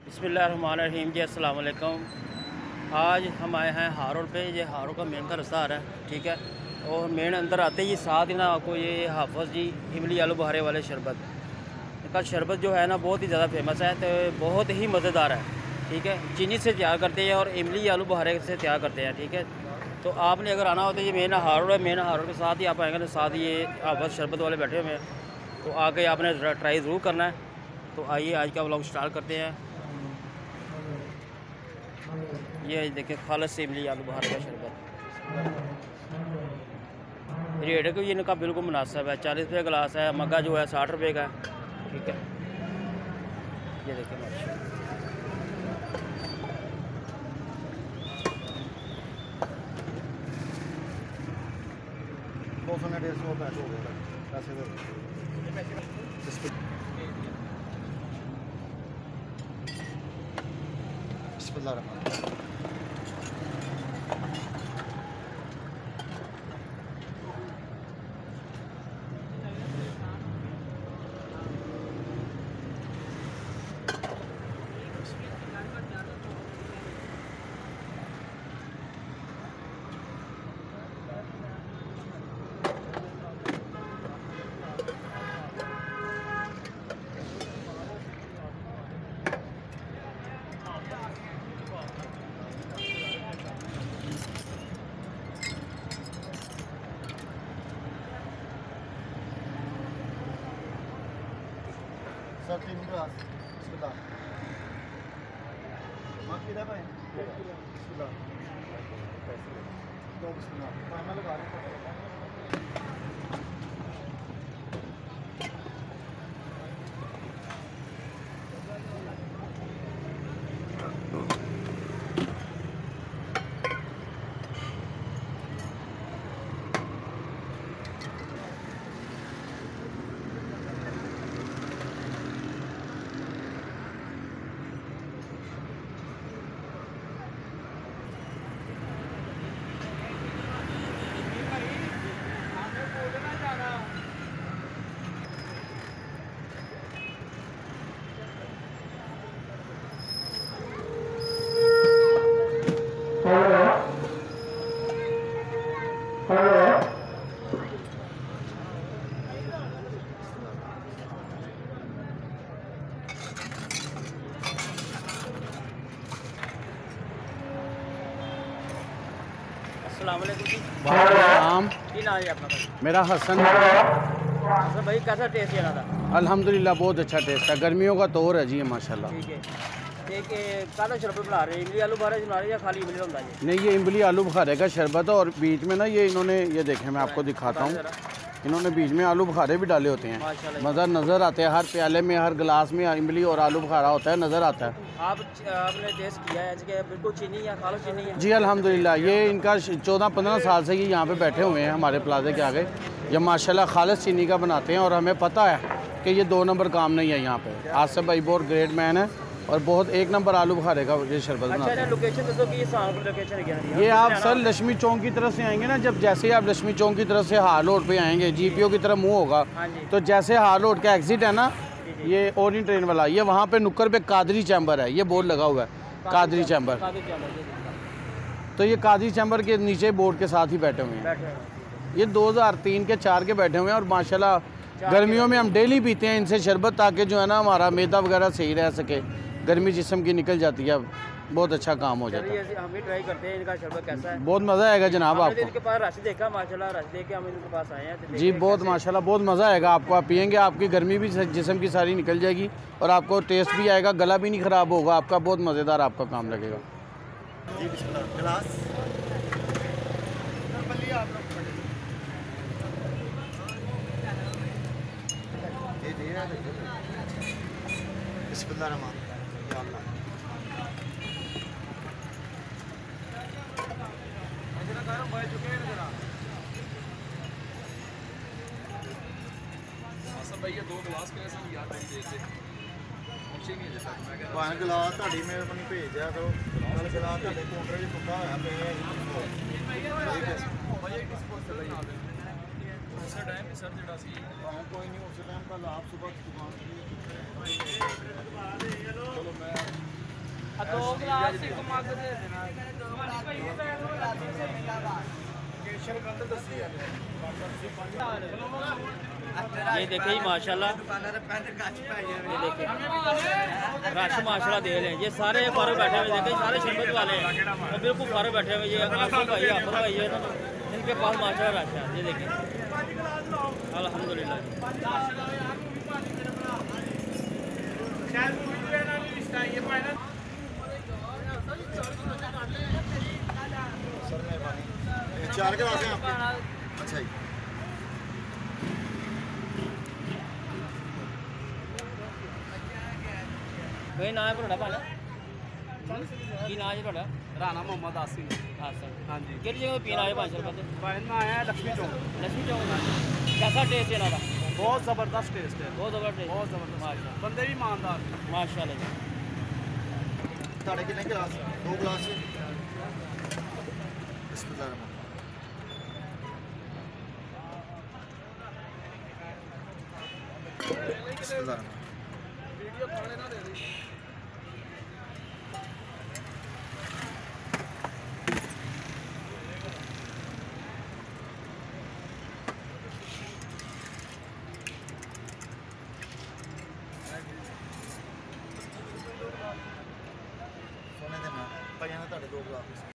बिस्मिल्लाहिर्रहमानिर्रहीम जी, अस्सलाम वालेकुम। आज हम आए हैं हारों पे। ये हारों का मेन का रास्ता आ रहा है, ठीक है। और मेन अंदर आते ही साथ ही ना आपको ये हाफिज़ जी इमली आलू बुखारे वाले शरबत, इनका शरबत जो है ना बहुत ही ज़्यादा फेमस है, तो बहुत ही मज़ेदार है, ठीक है। चीनी से तैयार करते हैं और इमली आलू बुखारे से तैयार करते हैं, ठीक है। तो आपने अगर आना हो तो ये मेन हारों है, मेन हारों के साथ ही आप आएँगे तो साथ ही ये हाफिज़ शरबत वाले बैठे हुए हैं, तो आके आपने ट्राई ज़रूर करना है। तो आइए आज का व्लॉग स्टार्ट करते हैं। ये देखिए खालिस इमली आलू बुखारे का शरबत, रेट को इनका बिल्कुल मुनासिब है। 40 रुपये गिलास है, मग्गा जो है 60 रुपये का है, ठीक है। ये देखिए माशाल्लाह। सर 3 गिलास बिस्मिल्लाह। मत किधर भाई बिस्मिल्लाह। तो बिस्मिल्लाह खाना लगा रहे हैं। अस्सलाम वालेकुम जी। वालेकुम। की नाम है अपना भाई? मेरा हसन। अच्छा भाई, कैसा टेस्ट है इनका? अल्हम्दुलिल्लाह बहुत अच्छा टेस्ट है। गर्मियों का तौर है जी माशाल्लाह। ठीक है। एक काला शरबत बना रहे हैं, इमली आलू बुखारे बना रहे हैं या खाली इमली होता है? नहीं, ये इमली आलू बुखारे का शरबत है और बीच में ना ये इन्होंने ये देखें मैं आपको दिखाता हूँ, इन्होंने बीच में आलू बुखारे भी डाले होते हैं। मज़ा नज़र आते हैं, हर प्याले में हर गिलास में इमली और आलू बुखारा होता है, नज़र आता है। आपने टेस्ट किया है कि बिल्कुल चीनी या खाली चीनी है? जी अल्हम्दुलिल्लाह, ये इनका 14-15 साल से ये यहाँ पे बैठे हुए हैं हमारे प्लाजे के आगे। ये माशाल्लाह खालिस चीनी का बनाते हैं और हमें पता है कि ये 2 नंबर काम नहीं है यहाँ पे। आसिफ भाई बहुत ग्रेट मैन है और बहुत 1 नंबर आलू बुखारे का ये शरबत बनाते हैं। लोकेशन दो कि लोकेशन है। ये आप सर लक्ष्मी चौक की तरफ से आएंगे ना, जब जैसे ही आप लक्ष्मी चौक की तरफ से हार रोड पे आएंगे, जीपीओ की तरफ मुंह होगा, तो जैसे हार रोड का एग्जिट है ना, ये ओरियन ट्रेन वाला, ये वहाँ पे नुक्कड़ पे कादरी चैम्बर है, ये बोर्ड लगा हुआ है कादरी चैम्बर। तो ये कादरी चैम्बर के नीचे बोर्ड के साथ ही बैठे हुए हैं। ये 2003 के 4 के बैठे हुए हैं और माशाल्लाह गर्मियों में हम डेली पीते हैं इनसे शरबत, ताकि जो है ना हमारा मैदा वगैरह सही रह सके, गर्मी जिस्म की निकल जाती है, बहुत अच्छा काम हो जाता है। हम भी ट्राई करते हैं इनका शरबत कैसा है। बहुत मज़ा आएगा जनाब आपको। इनके पास रश देखा, माशाल्लाह रश देख के हम इनके पास आए हैं। जी बहुत माशाल्लाह बहुत मज़ा आएगा आपको। आप पियेंगे, आपकी गर्मी भी जिस्म की सारी निकल जाएगी और आपको टेस्ट भी आएगा, गला भी नहीं ख़राब होगा आपका, बहुत मज़ेदार आपका काम लगेगा। जी बिस्मिल्लाह। गिलास बिस्मिल्लाह रहमान या अल्लाह। भाई ये 2 गिलास के ऐसे यार नहीं देते अच्छे नहीं देता मैं कह पान गिलास ਤੁਹਾਡੀ ਮਿਹਰਬਾਨੀ ਭੇਜ ਦਿਆ ਕਰੋ। ਨਾਲ गिलास ਤੁਹਾਡੇ ਕਾਊਂਟਰ 'ਚ ਟੁੱਟਾ ਹੋਇਆ ਪਿਆ भाई एक डिस्पोजल बना दे उस टाइम सर जेड़ा सी कोई नहीं, उस टाइम कल आप सुबह दुकान चलो मैं 2 गिलास एक मग दे देना। ये देखे जी माशाल्लाह, ये देखे रश माशाल्लाह दे लें। ये सारे फारे बैठे हुए देखे, सारे शरबत वाले हैं और बिल्कुल फारे बैठे हुए। ये आफर भाई है ना, इनके पास माशाल्लाह रश है। ये देखें अल्हम्दुलिल्लाह। सर मेहरबानी, 4 गिलास हैं आपके? अच्छा जी। भाई नाम है ਤੁਹਾਡਾ ਭਾਣਾ? ਕੀ ਨਾਮ ਹੈ ਤੁਹਾਡਾ? राणा मोहम्मद आसिम। हाँ सर। हाँ जी। ਕਿਹੜੀ ਜਗ੍ਹਾ ਪੀਣ ਆਏ ਭਾਈ ਸ਼ਰਬਤ? भाई ना आया लक्ष्मी चौक। लक्ष्मी चौक में। कैसा टेस्ट है इन्हों का? बहुत ज़बरदस्त टेस्ट है। बहुत ज़बरदस्त। बहुत ज़बरदस्त। माशा बंदे भी ईमानदार। माशाल्लाह जी। ਤੁਹਾਡੇ ਕਿੰਨੇ गिलास? 2 गिलास बिस्मिल्लाह। बिस्मिल्लाह। वीडियो खाने ना दे दी। सोने देना भाइयों ने 2 गिलास।